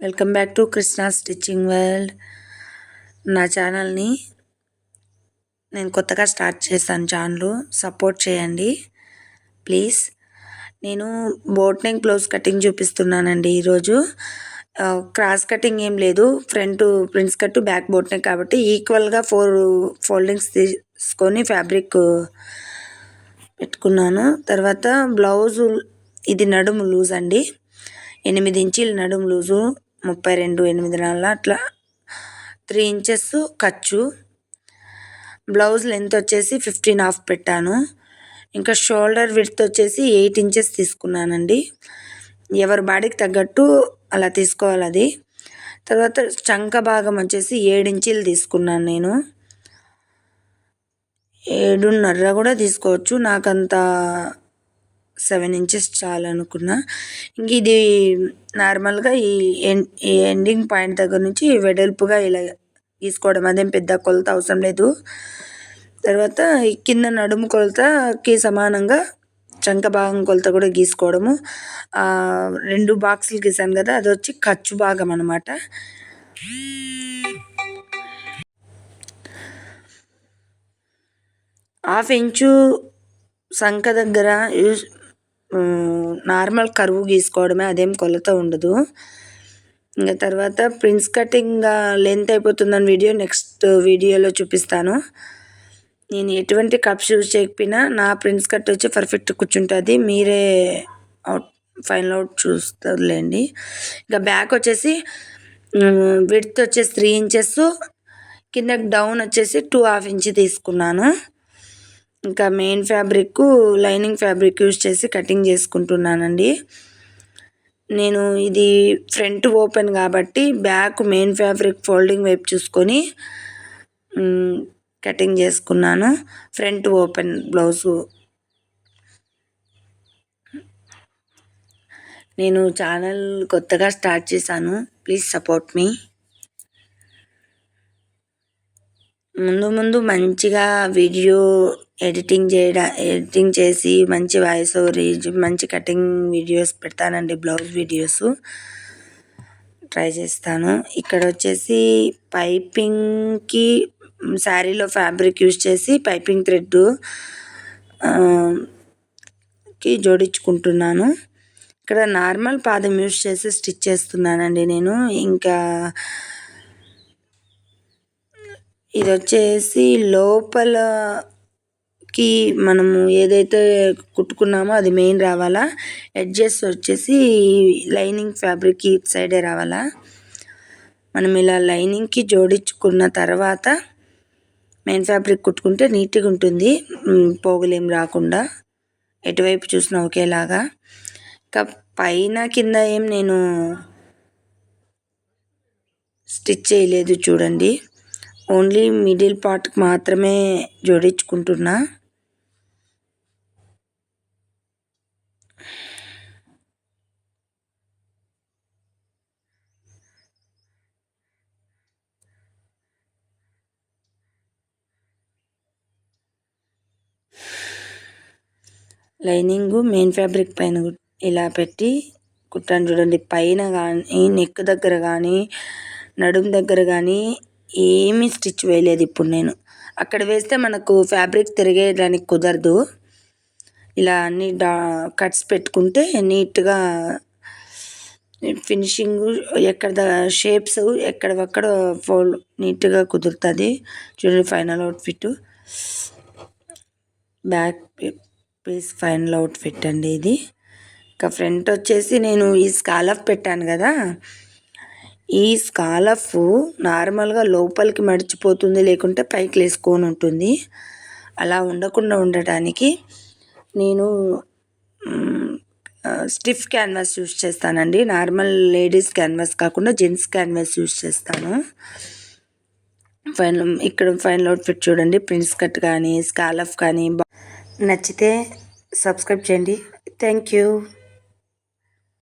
Welcome back to Krishna stitching world. నా ఛానల్ని నేను కొత్తగా స్టార్ట్ చేశాను. ఛానల్ సపోర్ట్ చేయండి ప్లీజ్. నేను బోట్ నెక్ బ్లౌజ్ కటింగ్ చూపిస్తున్నానండి ఈరోజు. క్రాస్ కటింగ్ ఏం లేదు, front prince cut back boat neck కాబట్టి ఈక్వల్గా 4 ఫోల్డింగ్స్ తీసుకొని ఫ్యాబ్రిక్ పెట్టుకున్నాను. తర్వాత బ్లౌజు ఇది నడుము లూజ్ అండి, 8 ఇంచీల నడుము లూజు, 32 8 4 అట్లా 3 ఇంచెస్ ఖర్చు. బ్లౌజ్ లెంత్ వచ్చేసి 15.5 పెట్టాను. ఇంకా షోల్డర్ విడ్త్ వచ్చేసి 8 ఇంచెస్ తీసుకున్నానండి. ఎవరి బాడీకి తగ్గట్టు అలా తీసుకోవాలి అది. తర్వాత చంక భాగం వచ్చేసి 7 ఇంచీలు తీసుకున్నాను నేను. 7.5 కూడా తీసుకోవచ్చు, నాకంత 7 ఇంచెస్ చాలు అనుకున్నా. ఇంక ఇది నార్మల్గా ఈ ఎండింగ్ పాయింట్ దగ్గర నుంచి వెడల్పుగా ఇలా గీసుకోవడం, అదేం పెద్ద కొలత అవసరం లేదు. తర్వాత ఈ కింద నడుము కొలతకి సమానంగా చంక భాగం కొలత కూడా గీసుకోవడము. 2 బాక్సులు గీసాను కదా, అది వచ్చి ఖర్చు భాగం అన్నమాట. ½ ఇంచు సంక దగ్గర నార్మల్ కరువు గీసుకోవడమే, అదేం కొలత ఉండదు. ఇంకా తర్వాత ప్రిన్స్ కటింగ్ లెంత్ అయిపోతుందని వీడియో నెక్స్ట్ వీడియోలో చూపిస్తాను. నేను ఎటువంటి కప్స్ యూజ్ చేయకపోయినా నా ప్రిన్స్ కట్ వచ్చి పర్ఫెక్ట్ కూర్చుంటుంది, మీరే ఫైనల్ అవుట్ చూస్తారులేండి. ఇంకా బ్యాక్ వచ్చేసి విడ్త్ వచ్చేసి 3 ఇంచెస్, కిందకి డౌన్ వచ్చేసి 2.5 ఇంచ్ తీసుకున్నాను. ఇంకా main fabric lining fabric use చేసి కటింగ్ చేసుకుంటున్నానండి. నేను ఇది ఫ్రంట్ ఓపెన్ కాబట్టి బ్యాక్ మెయిన్ ఫ్యాబ్రిక్ ఫోల్డింగ్ వైపు చూసుకొని కటింగ్ చేసుకున్నాను. Front open blouse. నేను ఛానల్ కొత్తగా స్టార్ట్ చేశాను, ప్లీజ్ సపోర్ట్ మీ. ముందు మంచిగా వీడియో ఎడిటింగ్ చేసి మంచి వాయిస్ ఓవర్ మంచి కటింగ్ వీడియోస్ పెడతానండి, బ్లౌజ్ వీడియోస్ ట్రై చేస్తాను. ఇక్కడ వచ్చేసి పైపింగ్కి శారీలో ఫ్యాబ్రిక్ యూజ్ చేసి పైపింగ్ థ్రెడ్ కి జోడించుకుంటున్నాను. ఇక్కడ నార్మల్ పాదం యూజ్ చేసి స్టిచ్ చేస్తున్నానండి నేను. ఇంకా ఇది వచ్చేసి లోపలకి మనము ఏదైతే కుట్టుకున్నామో అది మెయిన్ రావాలా, ఎడ్జెస్ వచ్చేసి లైనింగ్ ఫ్యాబ్రిక్కి ఇటు సైడే రావాలా. మనం ఇలా లైనింగ్కి జోడించుకున్న తర్వాత మెయిన్ ఫ్యాబ్రిక్ కుట్టుకుంటే నీట్గా ఉంటుంది, పోగులేం రాకుండా, ఎటువైపు చూసినా ఒకేలాగా. ఇంకా పైన కింద ఏం నేను స్టిచ్ చేయలేదు చూడండి, ఓన్లీ మిడిల్ పార్ట్కి మాత్రమే జోడించుకుంటున్నా. లైనింగ్ మెయిన్ ఫ్యాబ్రిక్ పైన ఇలా పెట్టి కుట్టాను చూడండి. పైన కానీ నెక్ దగ్గర కానీ నడుము దగ్గర కానీ ఏమీ స్టిచ్ వేయలేదు ఇప్పుడు నేను. అక్కడ వేస్తే మనకు ఫ్యాబ్రిక్ తిరిగేయడానికి కుదరదు. ఇలా అన్ని కట్స్ పెట్టుకుంటే నీట్గా ఫినిషింగ్ ఎక్కడ షేప్స్ ఎక్కడక్కడ ఫోల్డ్ నీట్గా కుదురుతుంది చూడండి. Final outfit, back piece final outfit అండి ఇది. ఇంకా ఫ్రంట్ వచ్చేసి నేను ఈ స్కాలఫ్ పెట్టాను కదా, ఈ స్కాలఫ్ నార్మల్గా లోపలికి మడిచిపోతుంది, లేకుంటే పైకి లేసుకొని ఉంటుంది. అలా ఉండకుండా ఉండటానికి నేను స్టిఫ్ క్యాన్వాస్ యూజ్ చేస్తానండి. నార్మల్ లేడీస్ క్యాన్వాస్ కాకుండా జెంట్స్ క్యాన్వాస్ యూజ్ చేస్తాను. ఇక్కడ ఫైనల్ అవుట్ఫిట్ చూడండి. ప్రిన్స్ కట్ కానీ స్కాలఫ్ కానీ నచ్చితే సబ్స్క్రైబ్ చేయండి. Thank you.